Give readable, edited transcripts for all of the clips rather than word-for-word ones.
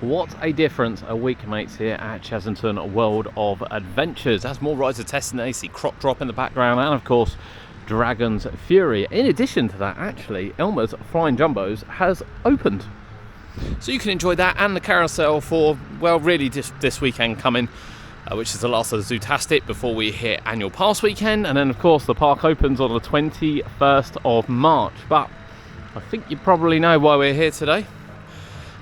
What a difference a week makes here at Chessington World of Adventures. As more rides are testing, they see Croc Drop in the background and of course Dragon's Fury. In addition to that, actually, Elmer's Flying Jumbos has opened. So you can enjoy that and the carousel for, well, really just this weekend coming, which is the last of the Zootastic before we hit annual pass weekend. And then of course the park opens on the 21st of March. But I think you probably know why we're here today.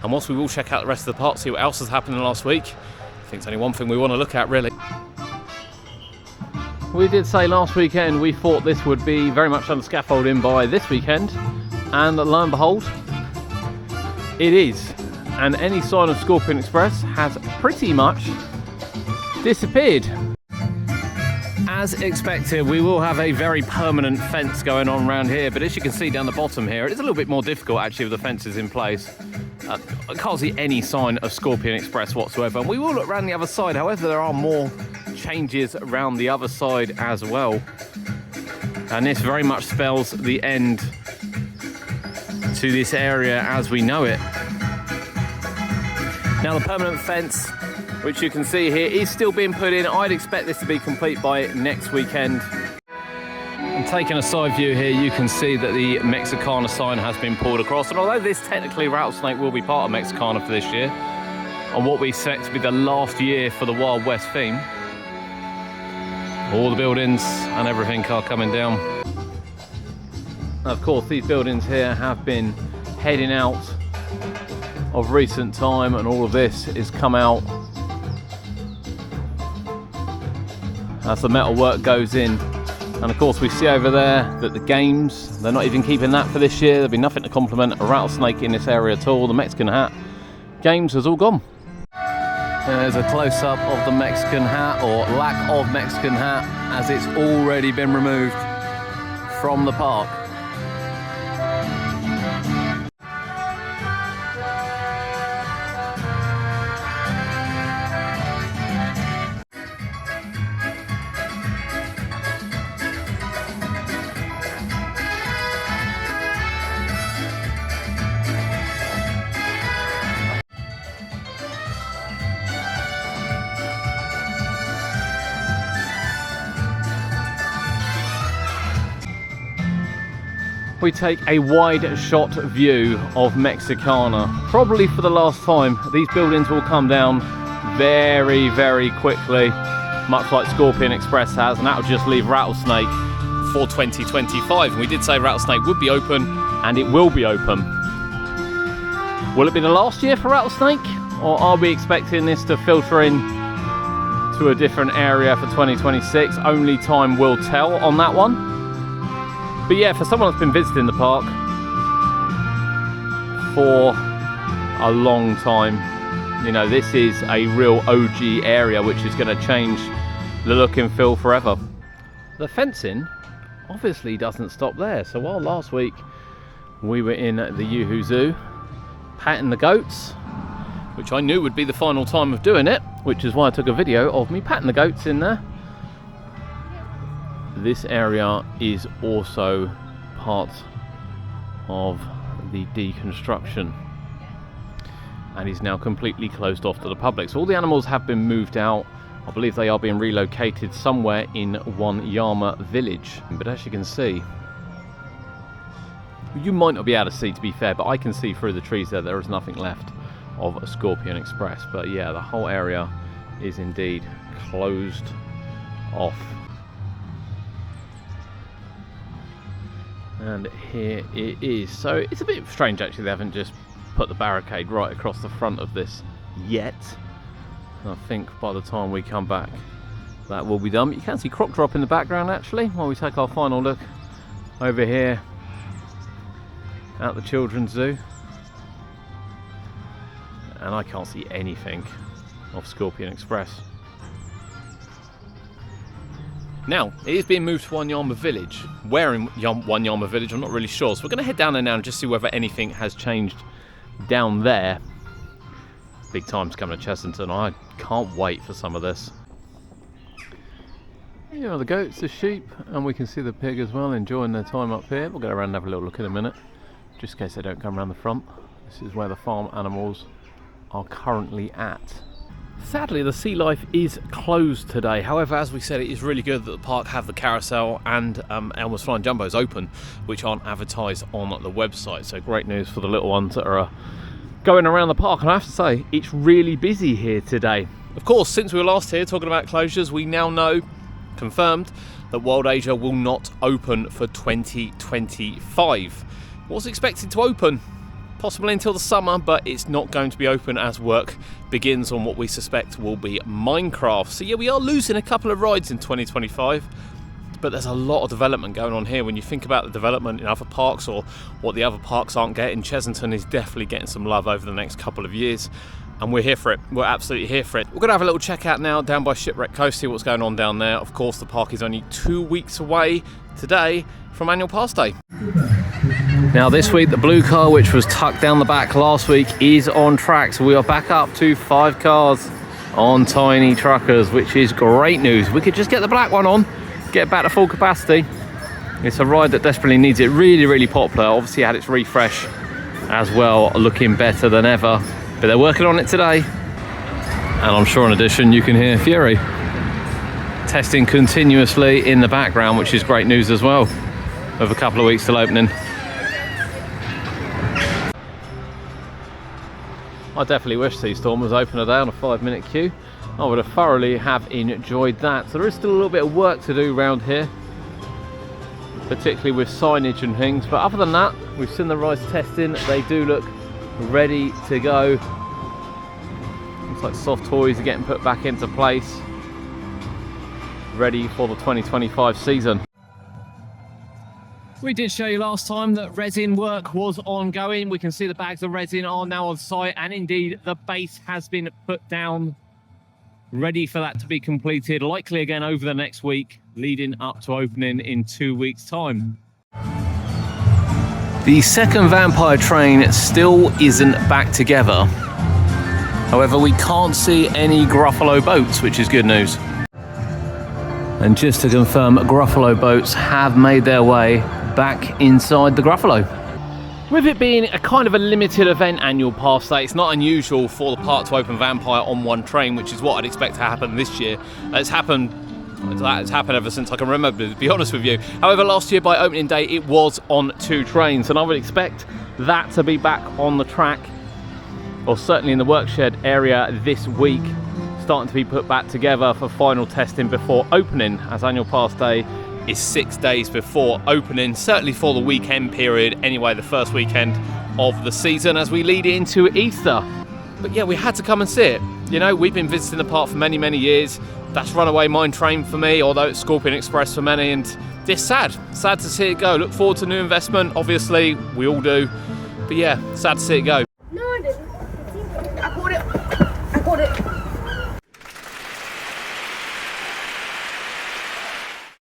And whilst we will check out the rest of the park, see what else has happened in the last week, I think it's only one thing we want to look at, really. We did say last weekend we thought this would be very much under scaffolding by this weekend, and lo and behold, it is. And any sign of Scorpion Express has pretty much disappeared. As expected, we will have a very permanent fence going on around here, but as you can see down the bottom here, it is a little bit more difficult actually with the fences in place. I can't see any sign of Scorpion Express whatsoever, and we will look around the other side. However, there are more changes around the other side as well, and this very much spells the end to this area as we know it. Now the permanent fence, which you can see here, is still being put in. I'd expect this to be complete by next weekend. And taking a side view here, you can see that the Mexicana sign has been pulled across. And although this technically Rattlesnake will be part of Mexicana for this year, on what we expect to be the last year for the Wild West theme, all the buildings and everything are coming down. Of course, these buildings here have been heading out of recent time, and all of this has come out as the metal work goes in. And of course we see over there that the games, they're not even keeping that for this year. There'll be nothing to complement a Rattlesnake in this area at all. The Mexican hat games has all gone. There's a close-up of the Mexican hat, or lack of Mexican hat, as it's already been removed from the park. We take a wide shot view of Mexicana. Probably for the last time, these buildings will come down very, very quickly, much like Scorpion Express has, and that will just leave Rattlesnake for 2025. And we did say Rattlesnake would be open, and it will be open. Will it be the last year for Rattlesnake, or are we expecting this to filter in to a different area for 2026? Only time will tell on that one. But yeah, for someone that's been visiting the park for a long time, you know, this is a real OG area which is going to change the look and feel forever. The fencing obviously doesn't stop there. So while last week we were in the Yoo-Hoo Zoo patting the goats, which I knew would be the final time of doing it, which is why I took a video of me patting the goats in there. This area is also part of the deconstruction and is now completely closed off to the public. So all the animals have been moved out. I believe they are being relocated somewhere in Wanyama village. But as you can see, you might not be able to see, to be fair, but I can see through the trees there is nothing left of a Scorpion Express. But yeah, the whole area is indeed closed off. And here it is. So it's a bit strange actually, they haven't just put the barricade right across the front of this yet. And I think by the time we come back that will be done. But you can see Croc Drop in the background actually while we take our final look over here at the Children's Zoo. And I can't see anything of Scorpion Express. Now, it is being moved to Wanyama Village. Where in Wanyama Village, I'm not really sure. So we're going to head down there now and just see whether anything has changed down there. Big time's coming to Chessington. I can't wait for some of this. You know, the goats, the sheep, and we can see the pig as well, enjoying their time up here. We'll go around and have a little look in a minute, just in case they don't come around the front. This is where the farm animals are currently at. Sadly, the sea life is closed today. However, as we said, it is really good that the park have the carousel and Elmer's Flying Jumbos open, which aren't advertised on the website. So great news for the little ones that are going around the park. And I have to say, it's really busy here today. Of course, since we were last here talking about closures, we now know, confirmed, that Wild Asia will not open for 2025. Was expected to open possibly until the summer, but it's not going to be open as work begins on what we suspect will be Minecraft. So yeah, we are losing a couple of rides in 2025, but there's a lot of development going on here. When you think about the development in other parks or what the other parks aren't getting, Chessington is definitely getting some love over the next couple of years, and we're here for it. We're absolutely here for it. We're going to have a little check out now down by Shipwreck Coast, see what's going on down there. Of course, the park is only 2 weeks away today from Annual Pass Day. Now this week, the blue car, which was tucked down the back last week, is on track. So we are back up to 5 cars on tiny truckers, which is great news. We could just get the black one on, get back to full capacity. It's a ride that desperately needs it. Really, really popular. Obviously had its refresh as well, looking better than ever. But they're working on it today. And I'm sure in addition, you can hear Fury testing continuously in the background, which is great news as well, with a couple of weeks till opening. I definitely wish Seastorm was open today on a 5-minute queue. I would have thoroughly have enjoyed that. So there is still a little bit of work to do around here, particularly with signage and things. But other than that, we've seen the rides testing. They do look ready to go. Looks like soft toys are getting put back into place, ready for the 2025 season. We did show you last time that resin work was ongoing. We can see the bags of resin are now on site, and indeed the base has been put down, ready for that to be completed, likely again over the next week, leading up to opening in 2 weeks' time. The second vampire train still isn't back together. However, we can't see any Gruffalo boats, which is good news. And just to confirm, Gruffalo boats have made their way back inside the Gruffalo. With it being a kind of a limited event Annual Pass Day, it's not unusual for the park to open Vampire on one train, which is what I'd expect to happen this year. It's happened ever since I can remember, to be honest with you. However, last year by opening day, it was on 2 trains, and I would expect that to be back on the track, or certainly in the workshed area this week, starting to be put back together for final testing before opening, as Annual Pass Day is 6 days before opening, certainly for the weekend period anyway, the first weekend of the season as we lead into Easter. But yeah, we had to come and see it. You know, we've been visiting the park for many, many years. That's Runaway Mine Train for me, although it's Scorpion Express for many, and it's sad to see it go. Look forward to new investment, obviously, we all do. But yeah, sad to see it go.